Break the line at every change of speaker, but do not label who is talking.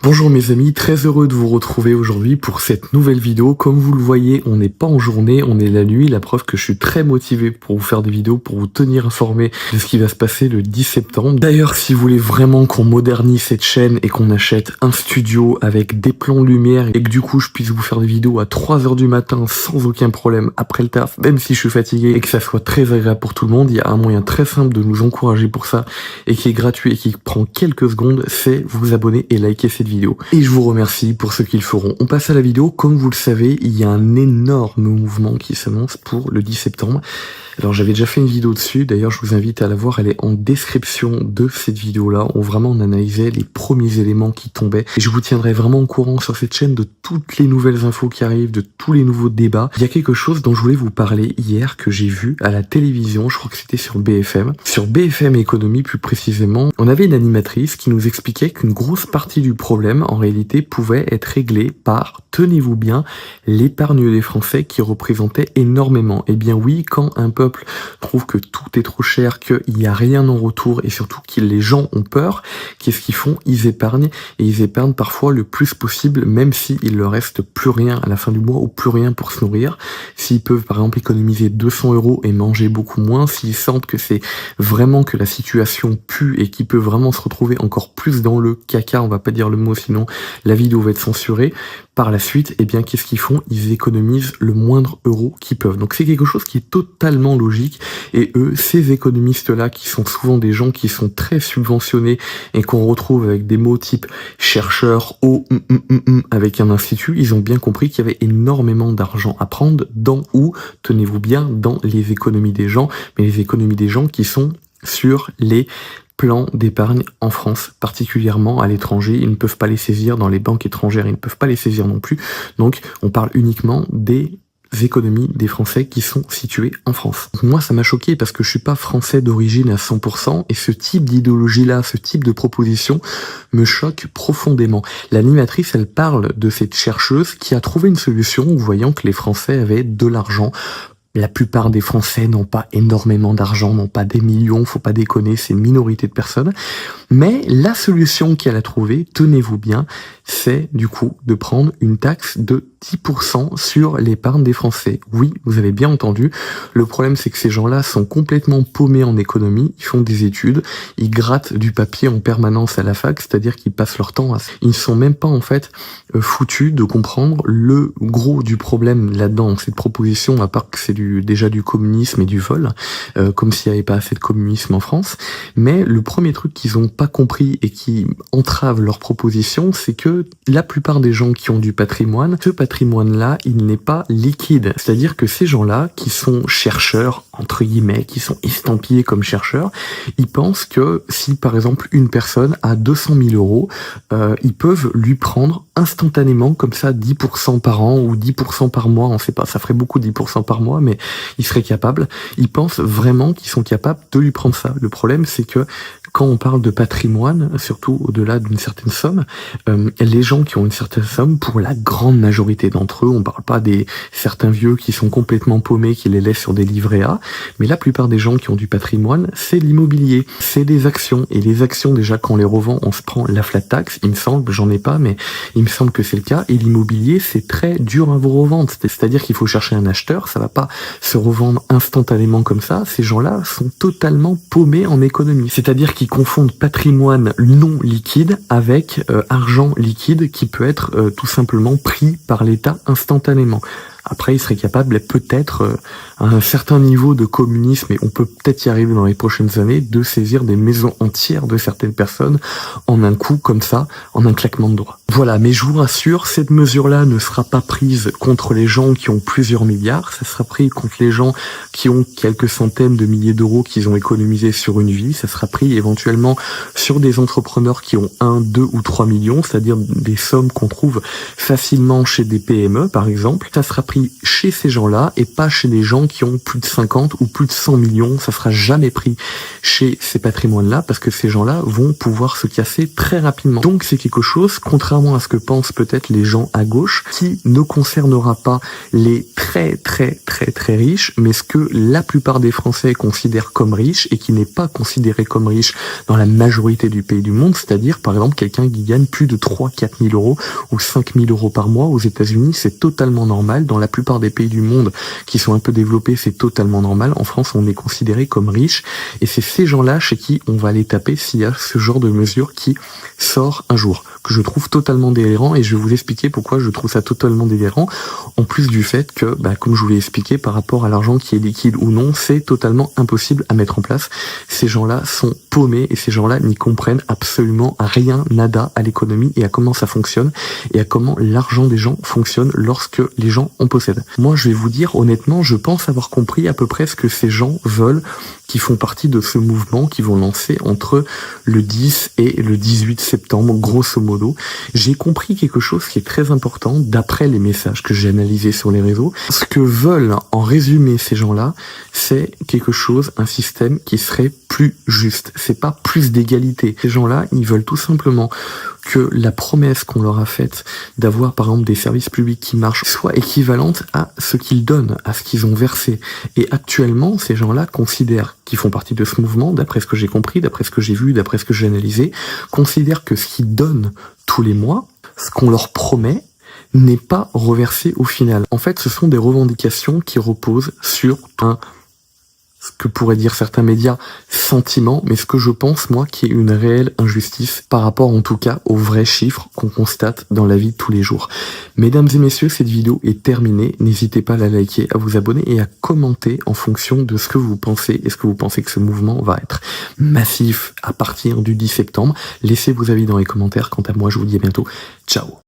Bonjour mes amis, très heureux de vous retrouver aujourd'hui pour cette nouvelle vidéo. Comme vous le voyez, on n'est pas en journée, on est la nuit, la preuve que je suis très motivé pour vous faire des vidéos, pour vous tenir informé de ce qui va se passer le 10 septembre. D'ailleurs, si vous voulez vraiment qu'on modernise cette chaîne et qu'on achète un studio avec des plans lumière et que du coup je puisse vous faire des vidéos à 3h du matin sans aucun problème après le taf, même si je suis fatigué, et que ça soit très agréable pour tout le monde, il y a un moyen très simple de nous encourager pour ça et qui est gratuit et qui prend quelques secondes, c'est vous abonner et liker cette vidéo. Et je vous remercie pour ceux qui le feront. On passe à la vidéo. Comme vous le savez, il y a un énorme mouvement qui s'annonce pour le 10 septembre. Alors j'avais déjà fait une vidéo dessus, d'ailleurs je vous invite à la voir, elle est en description de cette vidéo-là, où vraiment on analysait les premiers éléments qui tombaient. Et je vous tiendrai vraiment au courant sur cette chaîne de toutes les nouvelles infos qui arrivent, de tous les nouveaux débats. Il y a quelque chose dont je voulais vous parler hier, que j'ai vu à la télévision, je crois que c'était sur BFM. Sur BFM Économie plus précisément, on avait une animatrice qui nous expliquait qu'une grosse partie du problème, en réalité, pouvait être réglée par, tenez-vous bien, l'épargne des Français qui représentait énormément. Eh bien oui, quand un peuple trouve que tout est trop cher, qu'il n'y a rien en retour et surtout que les gens ont peur, qu'est-ce qu'ils font? Ils épargnent, et ils épargnent parfois le plus possible, même s'il leur reste plus rien à la fin du mois ou plus rien pour se nourrir. S'ils peuvent par exemple économiser 200 € et manger beaucoup moins, s'ils sentent que c'est vraiment que la situation pue et qu'ils peuvent vraiment se retrouver encore plus dans le caca, on va pas dire le mot sinon la vidéo va être censurée, par la suite, eh bien, qu'est-ce qu'ils font? Ils économisent le moindre euro qu'ils peuvent. Donc c'est quelque chose qui est totalement logique. Et eux, ces économistes-là, qui sont souvent des gens qui sont très subventionnés et qu'on retrouve avec des mots type chercheur, avec un institut, ils ont bien compris qu'il y avait énormément d'argent à prendre dans où, tenez-vous bien, dans les économies des gens, mais les économies des gens qui sont sur les plans d'épargne en France, particulièrement à l'étranger. Ils ne peuvent pas les saisir dans les banques étrangères, ils ne peuvent pas les saisir non plus. Donc on parle uniquement des économies des Français qui sont situées en France. Moi ça m'a choqué parce que je suis pas français d'origine à 100% et ce type d'idéologie-là, ce type de proposition me choque profondément. L'animatrice, elle parle de cette chercheuse qui a trouvé une solution, voyant que les Français avaient de l'argent. La plupart des Français n'ont pas énormément d'argent, n'ont pas des millions, faut pas déconner, c'est une minorité de personnes. Mais la solution qu'elle a trouvée, tenez-vous bien, c'est du coup de prendre une taxe de 10% sur l'épargne des Français. Oui, vous avez bien entendu. Le problème, c'est que ces gens-là sont complètement paumés en économie, ils font des études, ils grattent du papier en permanence à la fac, c'est-à-dire qu'ils passent leur temps à... Ils ne sont même pas en fait foutus de comprendre le gros du problème là-dedans, cette proposition, à part que c'est déjà du communisme et du vol, comme s'il n'y avait pas assez de communisme en France. Mais le premier truc qu'ils n'ont pas compris et qui entrave leur proposition, c'est que la plupart des gens qui ont du patrimoine, ce patrimoine-là, il n'est pas liquide. C'est-à-dire que ces gens-là, qui sont chercheurs, entre guillemets, qui sont estampillés comme chercheurs, ils pensent que si, par exemple, une personne a 200 000 €, ils peuvent lui prendre instantanément, comme ça, 10% par an ou 10% par mois, on sait pas, ça ferait beaucoup 10% par mois, mais ils seraient capables. Ils pensent vraiment qu'ils sont capables de lui prendre ça. Le problème, c'est que quand on parle de patrimoine, surtout au-delà d'une certaine somme, les gens qui ont une certaine somme, pour la grande majorité d'entre eux, on parle pas des certains vieux qui sont complètement paumés, qui les laissent sur des livrets A, mais la plupart des gens qui ont du patrimoine, c'est l'immobilier, c'est des actions. Et les actions, déjà, quand on les revend, on se prend la flat tax, il me semble, j'en ai pas, mais il me semble que c'est le cas. Et l'immobilier, c'est très dur à vous revendre. C'est-à-dire qu'il faut chercher un acheteur, ça va pas se revendre instantanément comme ça. Ces gens-là sont totalement paumés en économie. C'est-à-dire qu'ils confondent patrimoine non liquide avec argent liquide qui peut être tout simplement pris par l'État instantanément. Après, il serait capable, peut-être, à un certain niveau de communisme, et on peut peut-être y arriver dans les prochaines années, de saisir des maisons entières de certaines personnes en un coup, comme ça, en un claquement de doigts. Voilà, mais je vous rassure, cette mesure-là ne sera pas prise contre les gens qui ont plusieurs milliards, ça sera pris contre les gens qui ont quelques centaines de milliers d'euros qu'ils ont économisés sur une vie, ça sera pris éventuellement sur des entrepreneurs qui ont 1, 2 ou 3 millions, c'est-à-dire des sommes qu'on trouve facilement chez des PME, par exemple. Ça sera pris chez ces gens-là et pas chez des gens qui ont plus de 50 ou plus de 100 millions. Ça sera jamais pris chez ces patrimoines-là parce que ces gens-là vont pouvoir se casser très rapidement. Donc c'est quelque chose, contrairement contrairement à ce que pensent peut-être les gens à gauche, qui ne concernera pas les très riches, mais ce que la plupart des Français considèrent comme riche et qui n'est pas considéré comme riche dans la majorité du pays du monde, c'est-à-dire par exemple quelqu'un qui gagne plus de 3-4 000 euros ou 5 000 euros par mois. Aux États-Unis, c'est totalement normal. Dans la plupart des pays du monde qui sont un peu développés, c'est totalement normal. En France, on est considéré comme riche et c'est ces gens-là chez qui on va aller taper s'il y a ce genre de mesure qui sort un jour, que je trouve totalement délirant, et je vais vous expliquer pourquoi je trouve ça totalement délirant, en plus du fait que, comme je vous l'ai expliqué, par rapport à l'argent qui est liquide ou non, c'est totalement impossible à mettre en place. Ces gens-là sont paumés et ces gens-là n'y comprennent absolument rien, nada à l'économie et à comment ça fonctionne et à comment l'argent des gens fonctionne lorsque les gens en possèdent. Moi, je vais vous dire honnêtement, je pense avoir compris à peu près ce que ces gens veulent, qui font partie de ce mouvement, qui vont lancer entre le 10 et le 18 septembre, grosso modo. J'ai compris quelque chose qui est très important, d'après les messages que j'ai analysés sur les réseaux. Ce que veulent, en résumé, ces gens-là, c'est quelque chose, un système qui serait plus juste. C'est pas plus d'égalité. Ces gens-là, ils veulent tout simplement que la promesse qu'on leur a faite d'avoir par exemple des services publics qui marchent soit équivalente à ce qu'ils donnent, à ce qu'ils ont versé. Et actuellement, ces gens-là considèrent, qui font partie de ce mouvement, d'après ce que j'ai compris, d'après ce que j'ai vu, d'après ce que j'ai analysé, considèrent que ce qu'ils donnent tous les mois, ce qu'on leur promet, n'est pas reversé au final. En fait, ce sont des revendications qui reposent sur ce que pourraient dire certains médias, sentiment, mais ce que je pense, moi, qui est une réelle injustice par rapport, en tout cas, aux vrais chiffres qu'on constate dans la vie de tous les jours. Mesdames et messieurs, cette vidéo est terminée. N'hésitez pas à la liker, à vous abonner et à commenter en fonction de ce que vous pensez. Est-ce que vous pensez que ce mouvement va être massif à partir du 10 septembre? Laissez vos avis dans les commentaires. Quant à moi, je vous dis à bientôt. Ciao!